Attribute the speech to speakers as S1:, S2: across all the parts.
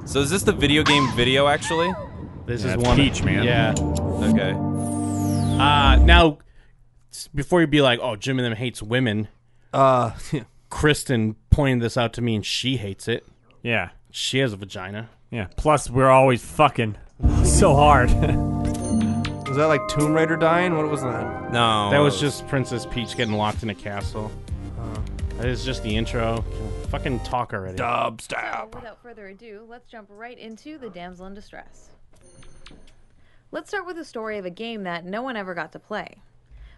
S1: So is this the video game video, actually?
S2: This
S3: Yeah,
S2: is
S3: it's
S2: one.
S3: Peach, man.
S2: Yeah.
S1: Okay.
S2: Now, before you be like, oh, Jim and them hates women, Kristen pointed this out to me, and she hates it.
S3: Yeah.
S2: She has a vagina.
S3: Yeah. Plus, we're always fucking so hard.
S4: Was that like Tomb Raider dying? What was that?
S1: No.
S2: That was just Princess Peach getting locked in a castle. That is just the intro. Fucking talk already.
S4: Dubstep.
S5: Without further ado, let's jump right into The Damsel in Distress. Let's start with the story of a game that no one ever got to play.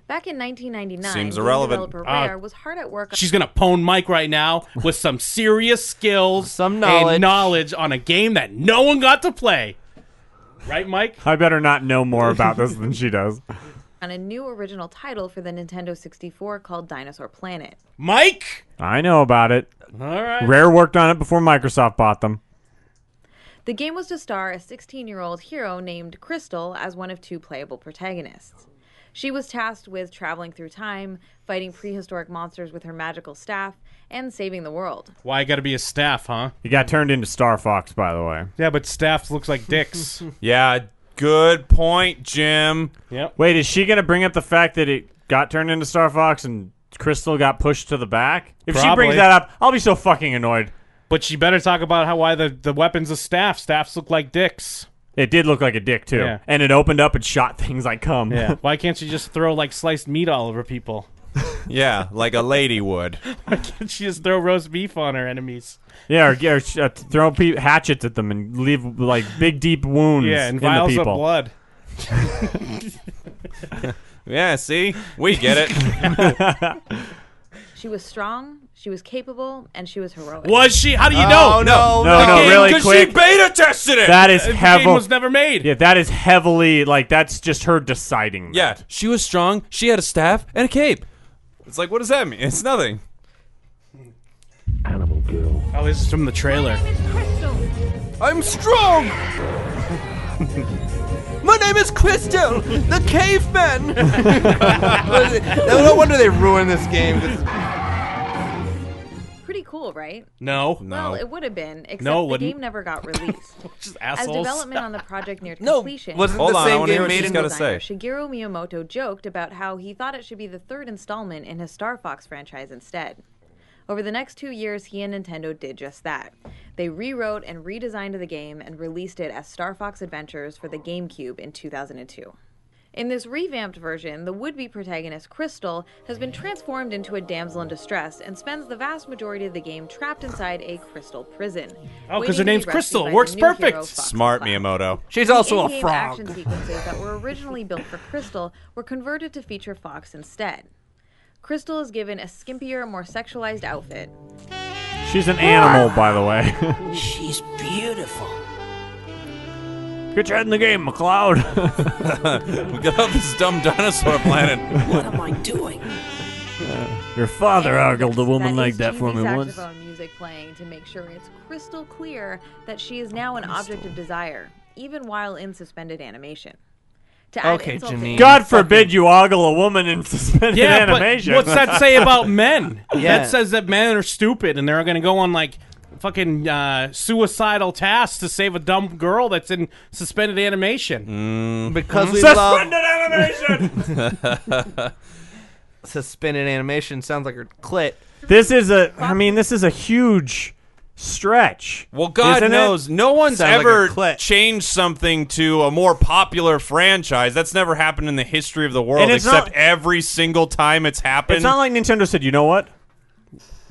S5: Back in 1999,
S1: Seems
S5: game
S1: irrelevant.
S5: developer Rare was hard at work.
S2: She's gonna pwn Mike right now with some serious skills,
S4: Some knowledge.
S2: and knowledge on a game that no one got to play. Right, Mike?
S3: I better not know more about this than she does.
S5: on a new original title for the Nintendo 64 called Dinosaur Planet.
S2: Mike?
S3: I know about it.
S2: All right.
S3: Rare worked on it before Microsoft bought them.
S5: The game was to star a 16-year-old hero named Crystal as one of two playable protagonists. She was tasked with traveling through time, fighting prehistoric monsters with her magical staff, and saving the world.
S2: Why gotta be a staff, huh?
S3: He got turned into Star Fox, by the way.
S2: Yeah, but staff looks like dicks.
S1: Yeah, good point, Jim.
S2: Yep.
S3: Wait, is she going to bring up the fact that it got turned into Star Fox and Crystal got pushed to the back? If she
S2: Probably.
S3: brings that up, I'll be so fucking annoyed.
S2: But she better talk about why the weapons of staff. Staffs look like dicks.
S3: It did look like a dick, too.
S2: Yeah.
S3: And it opened up and shot things like cum.
S2: Yeah. Why can't she just throw like sliced meat all over people?
S1: Yeah, like a lady would.
S2: Why can't she just throw roast beef on her enemies?
S3: Yeah, or throw hatchets at them and leave like big, deep wounds
S2: Yeah, and
S3: in the
S2: vials of
S3: people.
S2: blood.
S1: Yeah, see? We get it.
S5: She was strong, she was capable, and she was heroic.
S2: Was she? How do you
S4: Oh,
S2: know?
S4: no.
S3: No, really
S1: Because
S3: quick.
S1: she beta tested it!
S3: That is
S2: The game
S3: heavily.
S2: was never made.
S3: Yeah, that is heavily like that's just her deciding.
S1: Yeah,
S3: that.
S1: she was strong, she had a staff, and a cape. It's like, what does that mean? It's nothing.
S2: Oh, this is from the trailer.
S4: I'm strong! My name is Crystal, the caveman! No wonder they ruined this game.
S5: Pretty cool, right?
S2: No.
S5: Well, it would have been, except
S2: No, it
S5: the
S2: wouldn't.
S5: game never got released.
S2: Just
S5: As
S2: assholes.
S5: development on the project neared
S4: No,
S5: completion,
S4: wasn't
S1: Hold
S4: the
S1: on, I
S4: same
S1: wanna hear
S4: game
S1: what
S4: made
S1: she's
S4: in
S1: gotta
S5: designer
S1: say.
S5: Shigeru Miyamoto joked about how he thought it should be the third installment in his Star Fox franchise instead. Over the next 2 years, he and Nintendo did just that. They rewrote and redesigned the game and released it as Star Fox Adventures for the GameCube in 2002. In this revamped version, the would-be protagonist Crystal has been transformed into a damsel in distress and spends the vast majority of the game trapped inside a crystal prison.
S2: Oh, 'cause
S5: waiting
S2: her
S5: to be
S2: name's
S5: rescued
S2: Crystal.
S5: by the
S2: Works
S5: new hero,
S2: perfect.
S5: Fox
S1: Smart
S5: Cloud.
S1: Miyamoto.
S4: She's also a
S5: In-game
S4: frog.
S5: action sequences that were originally built for Crystal were converted to feature Fox instead. Crystal is given a skimpier, more sexualized outfit.
S3: She's an animal, by the way.
S6: She's beautiful.
S3: Get your head in the game, McCloud.
S1: We got off this dumb dinosaur planet.
S6: What am I doing?
S3: Your father
S5: And
S3: ogled a woman
S5: that
S3: like
S5: is
S3: that for
S5: cheesy
S3: me once.
S5: saxophone music playing to make sure it's crystal clear that she is now an object of desire, even while in suspended animation. To add
S4: Okay,
S5: insult to
S4: Janine.
S5: injury-
S3: God forbid you ogle a woman in suspended
S2: Yeah,
S3: animation.
S2: but what's that say about men?
S4: Yeah.
S2: That says that men are stupid and they're going to go on like fucking suicidal tasks to save a dumb girl that's in suspended animation.
S4: Because we
S3: Suspended
S4: love
S3: animation.
S4: suspended animation. Sounds like her clit.
S3: This is a huge stretch.
S1: Well, God
S3: Isn't it?
S1: knows, no one's
S4: Sounds like
S1: ever
S4: a clit.
S1: changed something to a more popular franchise. That's never happened in the history of the world,
S3: And it's
S1: except
S3: not-
S1: every single time it's happened.
S3: It's not like Nintendo said, you know what?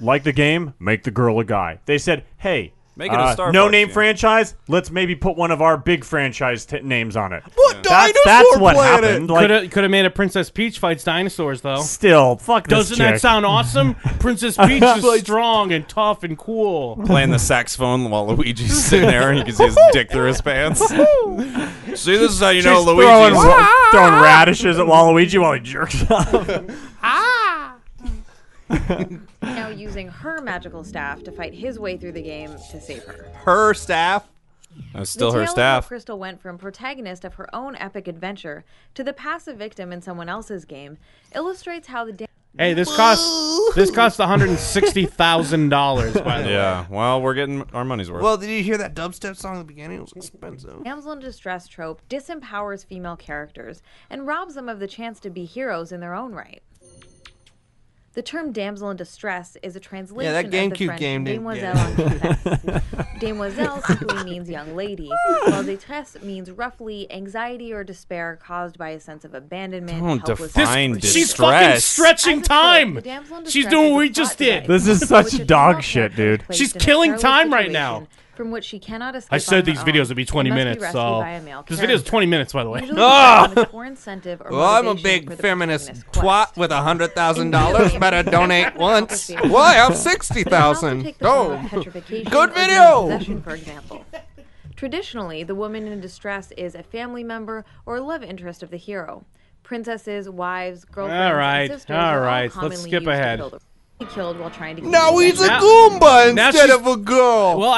S3: Like the game, make the girl a guy. They said, hey,
S1: Make it a Star
S3: no
S1: Fox
S3: name
S1: game.
S3: franchise. Let's maybe put one of our big franchise names on it.
S4: What
S3: That's
S4: dinosaur
S3: what
S4: planet?
S3: happened. Like,
S2: Could have made a Princess Peach fights dinosaurs though.
S3: still, fuck this
S2: Doesn't that
S3: chick.
S2: sound awesome? Princess Peach is strong and tough and cool.
S1: Playing the saxophone while Luigi's sitting there and you can see his dick through his pants. See, this is how you know
S3: She's throwing,
S1: Luigi's...
S3: throwing radishes at Waluigi while he jerks off.
S5: now using her magical staff to fight his way through the game to save her.
S4: Her staff.
S1: That's still
S5: the
S1: her
S5: tale of how
S1: staff.
S5: Crystal went from protagonist of her own epic adventure to the passive victim in someone else's game illustrates how the
S2: Hey, this cost $160,000. By the way.
S1: Yeah. Well, we're getting our money's worth.
S4: Well, did you hear that dubstep song at the beginning? It was expensive.
S5: Damsel in distress trope disempowers female characters and robs them of the chance to be heroes in their own right. The term damsel in distress is a translation
S4: that
S5: of the
S4: GameCube
S5: French
S4: game didn't
S5: demoiselle
S4: get
S5: en détresse. Demoiselle simply means young lady, while détresse means roughly anxiety or despair caused by a sense of abandonment,
S1: Don't
S5: helplessness.
S1: define
S5: or
S2: She's
S1: distress.
S2: fucking
S5: As
S2: stretching
S5: a trope,
S2: time.
S5: the damsel in
S2: She's
S5: distress
S2: doing
S5: is
S2: what
S5: a
S2: we
S5: plot
S2: just did.
S5: device
S3: This is
S5: in
S3: such
S5: which a
S3: dog
S5: female
S3: shit,
S5: character is
S3: dude.
S5: placed
S2: She's
S5: in a
S2: killing
S5: perilous
S2: time right now.
S5: situation from which she cannot escape
S2: I said
S5: on
S2: these
S5: her
S2: videos
S5: own
S2: would be 20
S5: and must be
S2: minutes,
S5: rescued
S2: so
S5: by a male
S2: this video is
S5: character.
S2: 20 minutes, by the way.
S5: Usually based on for incentive or
S4: Well, I'm a
S5: motivation
S4: big
S5: for the
S4: feminist
S5: protagonist's
S4: twat
S5: quest.
S4: with $100,000. Better donate once. Well, I have
S5: We can also
S4: 60,000.
S5: take the form of
S4: Oh,
S5: petrification
S4: good
S5: or
S4: video.
S5: possession, for example. Traditionally, the woman in distress is a family member or love interest of the hero. Princesses, wives, girlfriends,
S2: All right,
S5: and sisters
S2: all
S5: are
S2: right,
S5: all
S2: let's
S5: commonly
S2: skip
S5: used to
S2: ahead.
S5: kill the killed while trying to
S4: now
S5: keep
S4: he's a
S2: Now-
S4: Goomba
S2: now
S4: instead
S2: she's-
S4: of a girl.
S2: Well,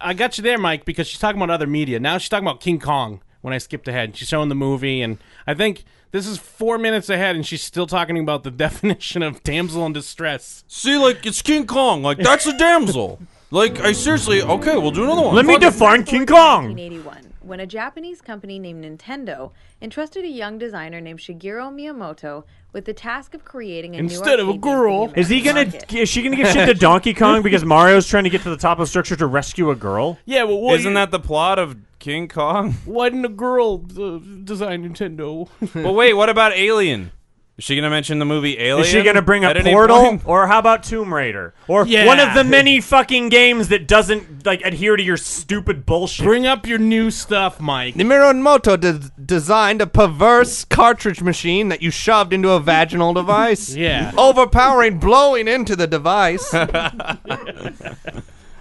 S2: I got you there, Mike, because she's talking about other media. Now she's talking about King Kong when I skipped ahead. She's showing the movie, and I think this is 4 minutes ahead, and she's still talking about the definition of damsel in distress.
S1: See, like, it's King Kong. Like, that's a damsel. Like, I seriously, okay, we'll do another one.
S3: Let me
S1: Fuck it.
S3: define King Kong.
S5: 1981, when a Japanese company named Nintendo entrusted a young designer named Shigeru Miyamoto with the task of creating a
S2: Instead
S5: new
S2: of a
S5: arcade game for
S2: girl.
S5: the
S3: Is he
S5: American
S3: gonna?
S5: market.
S3: Is she gonna give shit to Donkey Kong because Mario's trying to get to the top of the structure to rescue a girl?
S2: Yeah, well,
S1: Isn't that the plot of King Kong?
S2: why didn't a girl design Nintendo?
S1: But wait, what about Alien? Is she gonna mention the movie Alien?
S3: Is she gonna bring up
S1: at any
S3: Portal,
S1: point?
S3: or how about Tomb Raider, or
S2: Yeah.
S3: one of the many fucking games that doesn't like adhere to your stupid bullshit?
S2: Bring up your new stuff, Mike.
S4: Miyamoto designed a perverse cartridge machine that you shoved into a vaginal device.
S2: Yeah.
S4: Overpowering, blowing into the device.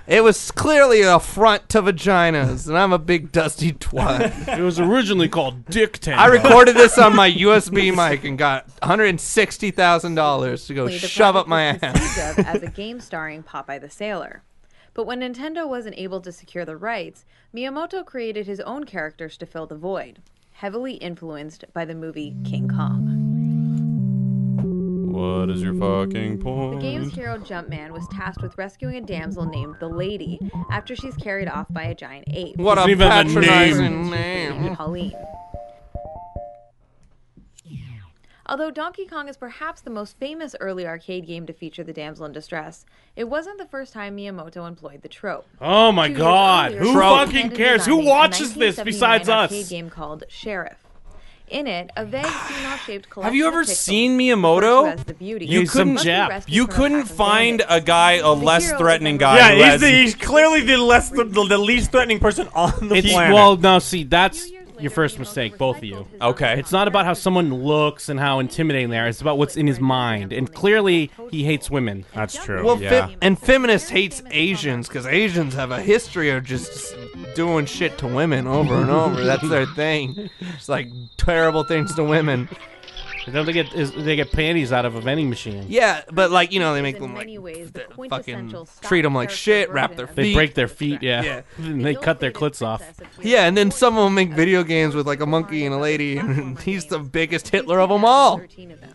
S4: It was clearly an affront to vaginas, and I'm a big dusty twat.
S2: It was originally called Dick Tendo.
S4: I recorded this on my USB mic and got $160,000 to go
S5: The
S4: shove up
S5: project
S4: my
S5: was
S4: ass.
S5: conceived of as a game starring Popeye the Sailor. But when Nintendo wasn't able to secure the rights, Miyamoto created his own characters to fill the void, heavily influenced by the movie King Kong.
S1: What is your fucking point?
S5: The game's hero Jumpman was tasked with rescuing a damsel named the Lady after she's carried off by a giant ape.
S4: What a
S2: Doesn't even have a
S4: patronizing
S5: named
S4: name.
S5: Pauline. Although Donkey Kong is perhaps the most famous early arcade game to feature the damsel in distress, it wasn't the first time Miyamoto employed the trope.
S2: Oh my
S5: 2 years
S2: God!
S5: earlier,
S2: Who
S5: he
S2: fucking
S5: began
S2: cares? Who
S5: designing a
S2: watches this
S5: 1979
S2: besides
S5: arcade
S2: us?
S5: game called Sheriff. In it, a vague female-shaped collection
S1: Have you ever
S5: of pixels,
S1: seen
S5: referred
S1: Miyamoto?
S5: to as the beauty,
S2: You couldn't-
S5: must be
S2: Jap.
S5: rescued
S1: You
S5: from a
S1: couldn't
S5: pack of
S1: find
S5: bandits.
S1: a guy, a less
S5: hero
S1: threatening
S5: is
S1: guy.
S3: Yeah,
S1: who has,
S3: he's clearly the least threatening person on the
S2: It's
S3: planet.
S2: well, no. See, that's
S5: Few years later,
S2: your first
S5: Miyamoto
S2: mistake, both of you.
S5: recycled his
S1: Okay.
S5: own
S2: It's not about how
S5: concept
S2: someone looks and how intimidating they are. It's about what's in his mind, and clearly he hates women.
S3: That's true.
S4: Well,
S1: Yeah.
S4: and feminist hates Asians because Asians have a history of just doing shit to women over and over. That's their thing. It's like terrible things to women.
S2: Don't they get panties out of a vending machine?
S4: Yeah, but like you know they make
S5: in
S4: them like
S5: many ways the
S4: fucking
S5: quintessential
S4: treat them like
S5: stock
S4: shit,
S5: character
S4: wrap their
S5: version of
S2: They
S4: feet.
S2: break their feet, yeah.
S4: Yeah.
S2: And they cut their clits off.
S4: Yeah, and then some of them make video games with like a monkey and a lady, and he's the biggest Hitler of them all.
S5: 13 of them.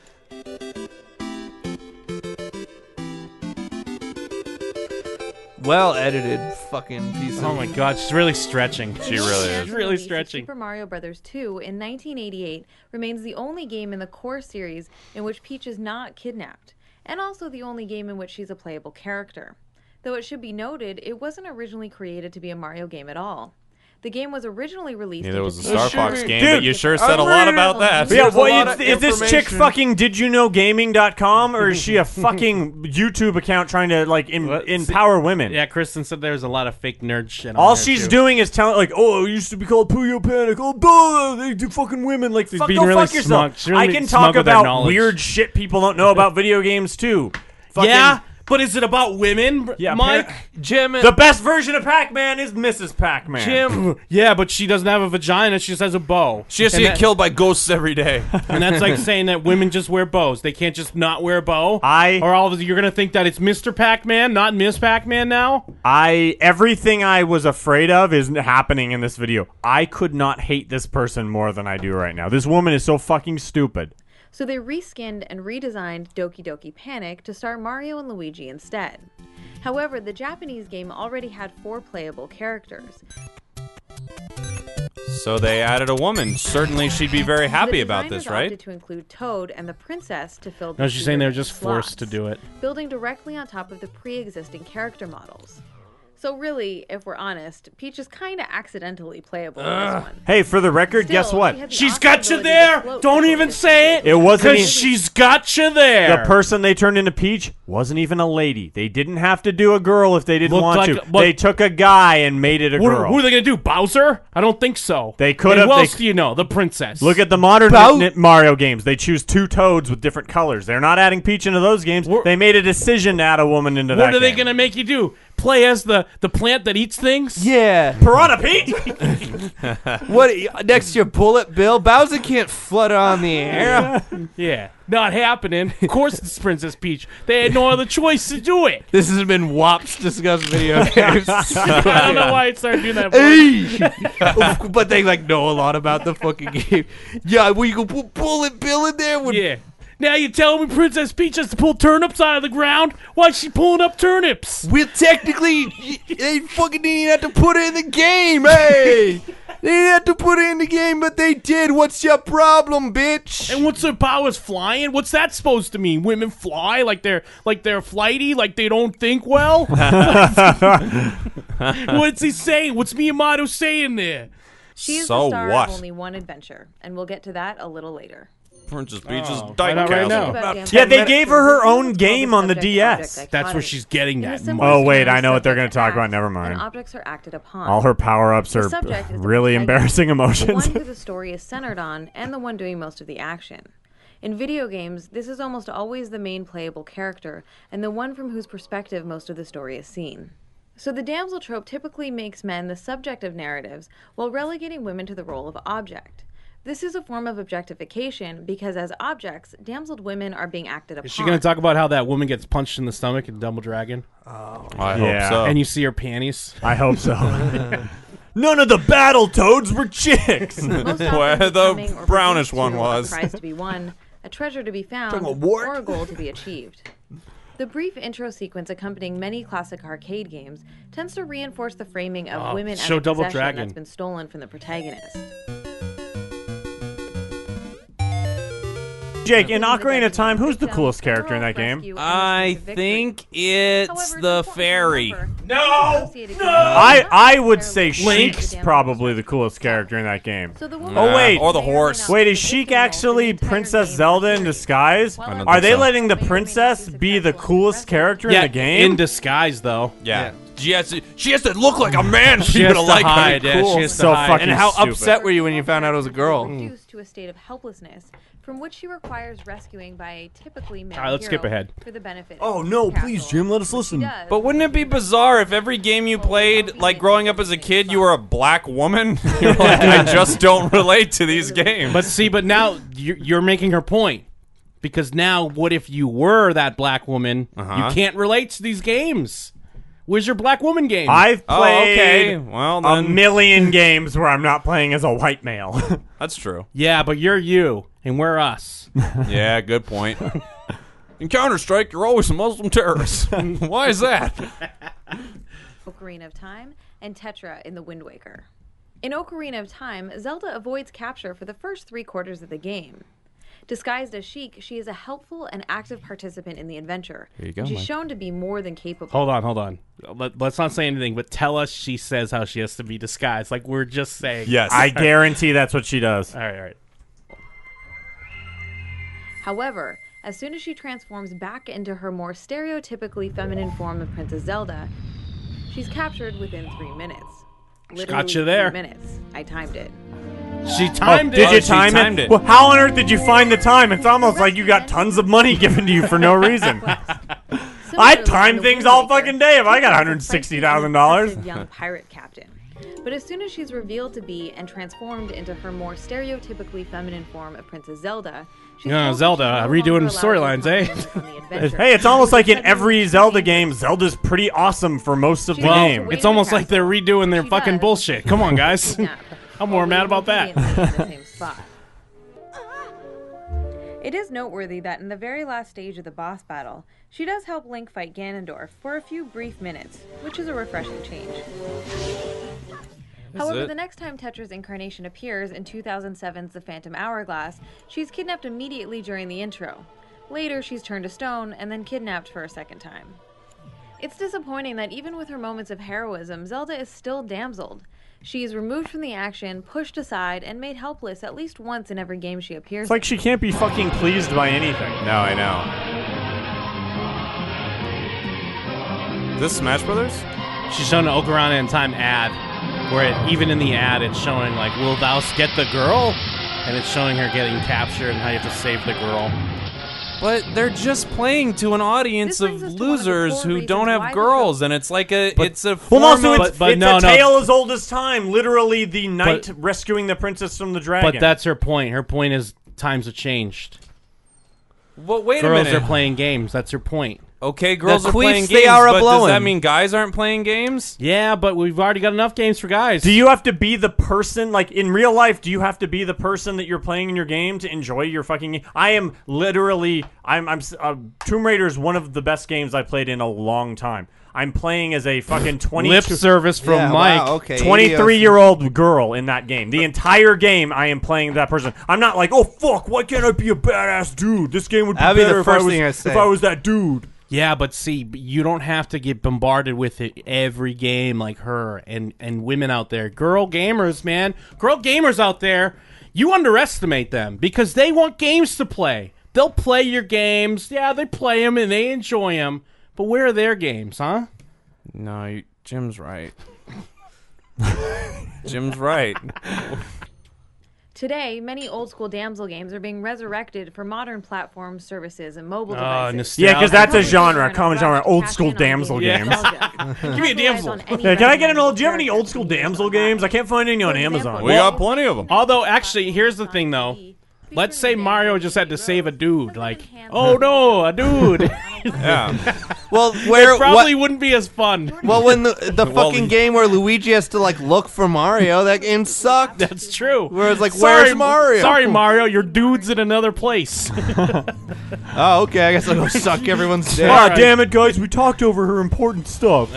S4: Well edited fucking piece of.
S2: Oh my God, she's really stretching.
S1: She really is.
S2: She's really
S5: Release of
S2: stretching.
S5: Super Mario Bros. 2 in 1988 remains the only game in the core series in which Peach is not kidnapped, and also the only game in which she's a playable character. Though it should be noted, it wasn't originally created to be a Mario game at all. The game was originally released.
S1: Yeah, there was a
S5: into
S1: Star
S5: Japan.
S1: Fox game,
S3: Dude,
S1: but you sure said a
S4: I'm
S1: lot
S4: ready.
S1: about that.
S3: Yeah,
S4: There's a lot of
S3: is this chick
S4: information.
S3: fucking didyouknowgaming.com or is she a fucking YouTube account trying to like empower women?
S2: Yeah, Kristen said there's a lot of fake nerd shit.
S3: All
S2: on there,
S3: she's
S2: too.
S3: doing is telling like, oh, it used to be called Puyo Panic. Oh, duh, they do fucking women like fuck,
S2: being
S3: go
S2: really
S3: fuck yourself.
S2: smug. She's really
S3: I can
S2: smug
S3: talk
S2: with her
S3: about
S2: knowledge.
S3: weird shit people don't know about video games too. Fucking,
S2: Yeah, but is it about women,
S3: Yeah,
S2: Mike?
S4: Jim,
S3: The best version of Pac-Man is Mrs. Pac-Man.
S4: Jim,
S2: Yeah, but she doesn't have a vagina. She just has a bow.
S1: She has to
S2: And
S1: get
S2: that-
S1: killed by ghosts every day.
S2: And that's like saying that women just wear bows. They can't just not wear a bow.
S3: I-
S2: Or all of you're gonna think that it's Mr. Pac-Man, not Miss Pac-Man now.
S3: Everything I was afraid of is happening in this video. I could not hate this person more than I do right now. This woman is so fucking stupid.
S5: So they reskinned and redesigned Doki Doki Panic to star Mario and Luigi instead. However, the Japanese game already had 4 playable characters.
S1: So they added a woman. Certainly she'd be very happy
S5: The
S1: about
S5: designers
S1: this, right?
S5: opted to include Toad and the princess to fill the
S2: No, she's saying they're
S5: two
S2: just forced to
S5: slots,
S2: do it.
S5: building directly on top of the pre-existing character models. So really, if we're honest, Peach is kind of accidentally playable in this one.
S3: Hey, for the record, guess
S5: Still,
S3: what?
S5: she had the
S2: She's
S5: awesome
S2: got you
S5: ability to
S2: there.
S5: float
S2: Don't
S5: before
S2: even
S5: the
S2: say it.
S3: It wasn't
S2: Because
S3: even-
S2: she's got you there.
S3: The person they turned into Peach wasn't even a lady. They didn't have to do a girl if they didn't
S2: Looked
S3: want
S2: like
S3: to.
S2: a- what-
S3: They took a guy and made it a girl.
S2: Who are they going to do? Bowser? I don't think so.
S3: They could
S2: And
S3: have-
S2: Who
S3: they-
S2: else do you know? The princess.
S3: Look at the modern
S4: Bow-
S3: Mario games. They choose 2 Toads with different colors. They're not adding Peach into those games.
S2: We're-
S3: They made a decision to add a woman into that
S2: What are they
S3: game.
S2: going to make you do? Play as the plant that eats things?
S4: Yeah.
S3: Piranha Pete?
S4: What next to your Bullet Bill? Bowser can't flutter on the air.
S2: Yeah. Not happening. Of course it's Princess Peach. They had no other choice to do it.
S4: This has been WAP's Discuss Video Games.
S2: I don't know why it started doing that.
S4: Hey! But they know a lot about the fucking game. Yeah, well, you can put Bullet Bill in there with
S2: Yeah. Now you're telling me Princess Peach has to pull turnips out of the ground? Why is she pulling up turnips?
S4: Well, technically, they fucking didn't have to put it in the game, hey! They didn't have to put it in the game, but they did. What's your problem, bitch?
S2: And what's their powers flying? What's that supposed to mean? Women fly like they're flighty, like they don't think well? What's he saying? What's Miyamoto saying there?
S5: She is
S1: So
S5: the star
S1: what?
S5: of only one adventure, and we'll get to that a little later.
S1: Princess Peach's
S2: Oh,
S1: Dyke
S2: find out right
S1: Castle.
S2: now.
S3: Yeah, they gave her her own game on the DS.
S2: That's where she's getting that.
S3: Oh, wait, I know what they're gonna talk about. Never mind.
S5: And objects are acted upon.
S3: All her power-ups
S5: The
S3: are
S5: subject is the
S3: really
S5: protagonist,
S3: embarrassing
S5: the
S3: emotions.
S5: one who the story is centered on, and the one doing most of the action. In video games, this is almost always the main playable character, and the one from whose perspective most of the story is seen. So the damsel trope typically makes men the subject of narratives, while relegating women to the role of object. This is a form of objectification because as objects, damseled women are being acted upon.
S2: Is she going to talk about how that woman gets punched in the stomach in Double Dragon?
S1: I
S3: Yeah.
S1: hope so.
S2: And you see her panties?
S3: I hope so. None of the battle toads were chicks.
S5: Most
S1: Where
S5: often
S1: the
S5: becoming or
S1: brownish
S5: producing
S1: one
S5: a
S1: was.
S5: prize to be won, a treasure to be found,
S4: Talking about what?
S5: or a goal to be achieved. The brief intro sequence accompanying many classic arcade games tends to reinforce the framing of women as
S2: show
S5: a
S2: Double
S5: possession
S2: Dragon.
S5: that's been stolen from the protagonist.
S3: Jake, in Ocarina of Time, who's the coolest character in that game?
S1: I think it's the fairy.
S3: I would say Sheik's probably the coolest character in that game. Oh, wait.
S1: Or the horse.
S3: Wait, is Sheik actually Princess Zelda in disguise?
S5: I don't
S3: Are
S1: think
S3: they
S1: so.
S3: letting the princess be the coolest character in the game?
S2: in disguise, though.
S1: Yeah. She has to look like a man. She's
S2: has
S1: gonna
S2: to
S1: like
S2: hide,
S1: her.
S2: yeah,
S1: Cool.
S2: she has to
S3: So
S2: hide.
S3: fucking
S4: And how
S3: stupid.
S4: upset were you when you found out it was a girl?
S5: Reduced to a state of helplessness, from which she requires rescuing by a typically male
S2: All right, let's skip
S5: hero
S2: ahead.
S5: for the benefit
S3: Oh,
S5: of
S3: no,
S5: the
S3: please,
S5: castle.
S3: Jim, let us listen.
S5: She does,
S1: But wouldn't it be bizarre if every game you played, like growing up as a kid, you were a black woman? You're like, I just don't relate to these games.
S2: But now you're making her point. Because now, what if you were that black woman?
S1: Uh-huh.
S2: You can't relate to these games. Where's your black woman game?
S3: I've
S1: Oh,
S3: played
S1: okay. Well,
S3: a
S1: then
S3: million games where I'm not playing as a white male.
S1: that's true.
S2: Yeah, but you're you, and we're us.
S1: Yeah, good point. In Counter-Strike, you're always a Muslim terrorist. Why is that?
S5: Ocarina of Time, and Tetra in The Wind Waker. In Ocarina of Time, Zelda avoids capture for the first 3/4 of the game. Disguised as Sheik, she is a helpful and active participant in the adventure.
S1: Here you go,
S5: and she's
S1: Mike.
S5: shown to be more than capable.
S2: Hold on. Let's not say anything, but tell us she says how she has to be disguised. Like we're just saying.
S1: Yes.
S3: I guarantee that's what she does.
S2: All right.
S5: However, as soon as she transforms back into her more stereotypically feminine form of Princess Zelda, she's captured within 3 minutes. Literally
S2: got you there.
S5: 3 minutes. I timed it.
S2: She timed
S3: Did
S2: it.
S3: you
S1: she
S3: time
S1: timed
S3: it?
S1: it.
S3: Well, how on earth did you find the time? It's almost like you got tons of money given to you for no reason. I'd time things all fucking day if I got $160,000.
S5: Young pirate captain. But as soon as she's revealed to be and transformed into her more stereotypically feminine form of Princess Zelda, she's
S2: Yeah,
S5: told
S2: Zelda,
S5: that she's no
S2: redoing
S5: longer
S2: the storylines,
S5: allowed to
S2: eh?
S5: concentrate on the adventure.
S3: Hey, it's almost like in
S5: She's
S3: every
S5: suddenly
S3: Zelda
S5: changed.
S3: game, Zelda's pretty awesome for most of the
S5: Well,
S3: game.
S5: wait.
S2: It's almost like they're redoing their
S5: She
S2: fucking
S5: does.
S2: bullshit. Come on, guys.
S5: Snap.
S2: I'm more
S5: Always
S2: mad about that.
S5: conveniently in the same spot. It is noteworthy that in the very last stage of the boss battle, she does help Link fight Ganondorf for a few brief minutes, which is a refreshing change. However, the next time Tetra's incarnation appears in 2007's The Phantom Hourglass, she's kidnapped immediately during the intro. Later, she's turned to stone and then kidnapped for a second time. It's disappointing that even with her moments of heroism, Zelda is still damseled. She is removed from the action, pushed aside, and made helpless at least once in every game she appears
S3: It's like she can't be fucking pleased by anything.
S1: No, I know. Is this Smash Brothers?
S2: She's showing an Ocarina in Time ad, where even in the ad it's showing like, will thou get the girl? And it's showing her getting captured and how you have to save the girl.
S1: But they're just playing to an audience
S5: This
S1: of
S5: brings us to one of the
S1: losers
S5: core
S1: who
S5: reasons
S1: don't
S5: why
S1: have
S5: the
S1: girls,
S5: show-
S1: and it's like it's a
S3: Well,
S1: form
S3: also,
S1: of...
S3: it's
S2: but
S3: a
S2: no.
S3: tale as old as time. Literally, the knight rescuing the princess from the dragon.
S2: But that's her point. Her point is times have changed.
S1: Well, wait
S2: Girls
S1: a minute.
S2: are playing games. That's her point.
S1: Okay, girls
S4: The
S1: are playing
S4: queefs, they
S1: games,
S4: are
S1: but does
S4: a-blowing.
S1: that mean guys aren't playing games?
S2: Yeah, but we've already got enough games for guys.
S3: Do you have to be the person, like in real life, do you have to be the person that you're playing in your game to enjoy your fucking game? I am literally, Tomb Raider is one of the best games I played in a long time. I'm playing as a fucking
S2: Lip service from
S4: Yeah,
S2: Mike.
S4: wow, okay.
S3: 23-year-old girl in that game. The entire game, I am playing that person. I'm not like, oh fuck, why can't I be a badass dude? This game would be
S4: That'd be the
S3: better if I
S4: first
S3: was
S4: thing I say.
S3: if I was that dude.
S2: Yeah, but see, you don't have to get bombarded with it every game like her and women out there. Girl gamers, man. Girl gamers out there, you underestimate them because they want games to play. They'll play your games. Yeah, they play them and they enjoy them. But where are their games, huh?
S1: No, Jim's right. Jim's right.
S5: Today, many old-school damsel games are being resurrected for modern platforms, services, and mobile
S2: Oh,
S5: devices.
S2: nostalgia.
S3: Yeah, because that's a
S5: Publishers
S3: genre,
S5: are
S3: a
S5: in
S3: common
S5: rush
S3: genre,
S5: to
S3: old
S5: cash
S3: school
S5: in on
S3: damsel
S5: gaming
S3: games.
S5: nostalgia.
S2: Give me a damsel.
S5: Capitalize on any
S3: Yeah, can I get an
S5: recognizable
S3: old? Do you have any
S5: character
S3: old school
S5: to use
S3: damsel
S5: on
S3: games? I can't find any on
S5: For example,
S3: Amazon.
S1: We got plenty of them.
S2: Although, actually, here's the thing, though. Let's say Mario just had to save a dude. Like, oh no, a dude.
S1: Yeah.
S4: Well,
S2: It
S4: where
S2: probably wouldn't be as fun.
S4: Well, when the
S1: Well,
S4: fucking game where Luigi has to like look for Mario, that game sucked.
S2: That's true.
S4: Where it's like,
S2: Sorry,
S4: where's Mario?
S2: Sorry, Mario, your dude's in another place.
S4: Oh, okay. I guess I'll go suck everyone's dick.
S3: Ah,
S2: Alright.
S3: damn it, guys! We talked over her important stuff.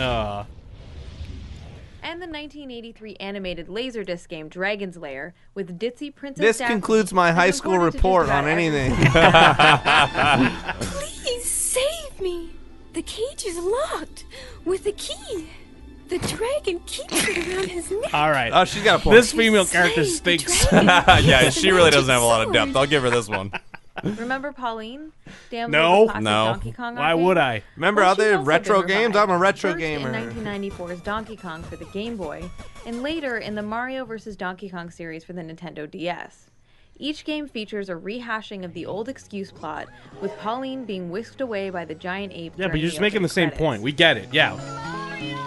S5: And the 1983 animated Laserdisc game Dragon's Lair with ditzy Princess
S4: This
S5: Daphne
S4: concludes my
S5: is
S4: high school
S5: important to just
S4: report
S5: about
S4: on
S5: every
S4: anything.
S7: Please save me. The cage is locked with a key. The dragon keeps it around his neck.
S2: All right.
S4: Oh, she's got a point.
S2: This female character
S7: Save the
S2: stinks.
S7: dragon.
S1: Yeah, she really doesn't have a lot of
S7: Sword.
S1: depth. I'll give her this one.
S5: Remember Pauline? Damsel
S2: No.
S5: of the classic
S1: No.
S5: Donkey Kong
S2: Why
S5: arcade?
S2: would I?
S4: Remember
S5: Well,
S4: out
S5: she's
S4: there
S5: also
S4: retro
S5: been
S4: games?
S5: revived.
S4: I'm a retro
S5: First
S4: gamer.
S5: in 1994's Donkey Kong for the Game Boy, and later in the Mario vs. Donkey Kong series for the Nintendo DS. Each game features a rehashing of the old excuse plot, with Pauline being whisked away by the giant ape.
S2: Yeah, but
S5: during
S2: you're just
S5: the
S2: making the
S5: opening
S2: same
S5: credits.
S2: point. We get it. Yeah.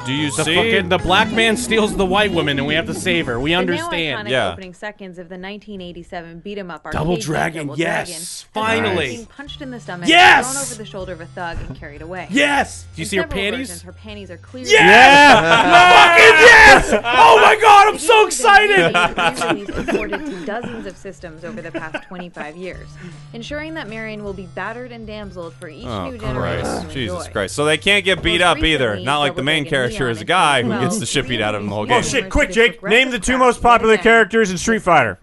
S1: Do you
S2: The
S1: see?
S2: fucking the black man steals the white woman, and we have to save her. We
S5: The now
S2: understand.
S5: iconic
S1: Yeah.
S5: opening seconds of the 1987 beat 'em up arcade
S2: Double
S5: game
S2: Dragon,
S5: Double
S2: yes,
S5: Dragon has
S2: finally.
S5: her being punched in the stomach,
S2: Yes!
S5: thrown over the shoulder of a thug, and carried away.
S2: Yes. Do you
S5: In
S2: see her
S5: several
S2: panties?
S5: versions, her panties are clearly
S2: Fucking yes! Oh my god, I'm so excited!
S5: Re-released and ported to dozens of systems over the past 25 years, ensuring that Marion will be battered and damseled for each
S1: Oh
S5: new generation
S1: Christ!
S5: to
S1: Jesus
S5: enjoy.
S1: Christ! So they can't get beat
S5: Most
S1: up either.
S5: recently,
S1: Not like the
S5: Double
S1: main
S5: Dragon
S1: character
S5: Leon
S1: is a
S5: in
S1: guy who
S5: 2012
S1: gets the shit beat out of him the whole
S3: Oh
S1: game.
S3: shit! Quick, Jake. Name the two most popular characters in Street Fighter.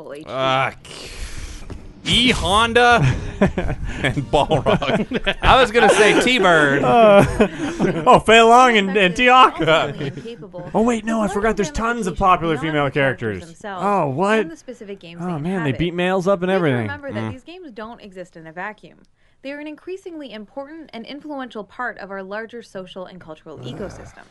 S1: E Honda and Balrog.
S4: I was gonna say T-Bird.
S3: Oh, Fei Long and T-Hawk.
S5: Oh
S3: Oh wait, no, I forgot. There's tons of popular female characters. Oh what? Oh man, they beat males up and everything.
S5: Remember that these games don't exist in a vacuum. They are an increasingly important and influential part of our larger social and cultural ecosystem.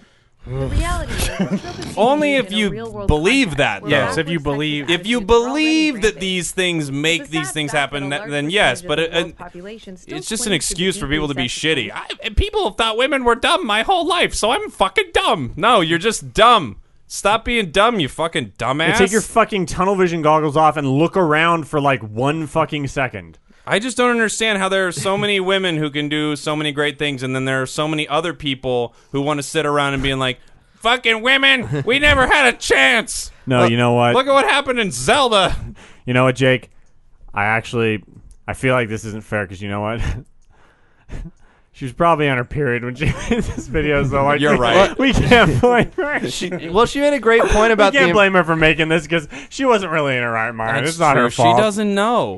S5: The reality is, the trope is
S1: Only
S5: used
S1: if
S5: in a
S1: you
S5: real-world
S1: believe
S5: context,
S1: that,
S5: where
S1: though.
S2: Yes, if
S5: backward
S2: you
S5: sexist
S2: believe-
S1: If you
S5: attitudes are already
S1: believe that
S5: rampant.
S1: these things make
S5: It's a
S1: these
S5: sad
S1: things
S5: fact that
S1: happen,
S5: a large
S1: then yes.
S5: percentage
S1: But
S5: of the world's population still
S1: it's just an
S5: clings to
S1: excuse
S5: the
S1: for people to be
S5: deeply
S1: shitty.
S5: sexist
S1: People have thought women were dumb my whole life, so I'm fucking dumb. No, you're just dumb. Stop being dumb, you fucking dumbass.
S3: Take your fucking tunnel vision goggles off and look around for like 1 fucking second.
S1: I just don't understand how there are so many women who can do so many great things, and then there are so many other people who want to sit around and being like, fucking women, we never had a chance.
S3: No, you know what?
S1: Look at what happened in Zelda.
S3: You know what, Jake? I I feel like this isn't fair because you know what? She was probably on her period when she made this video, so like
S1: You're right.
S3: We can't blame her.
S4: She made a great point about
S3: we can't blame her for making this because she wasn't really in her right mind.
S1: That's
S3: It's not
S1: true.
S3: her fault.
S1: She doesn't know.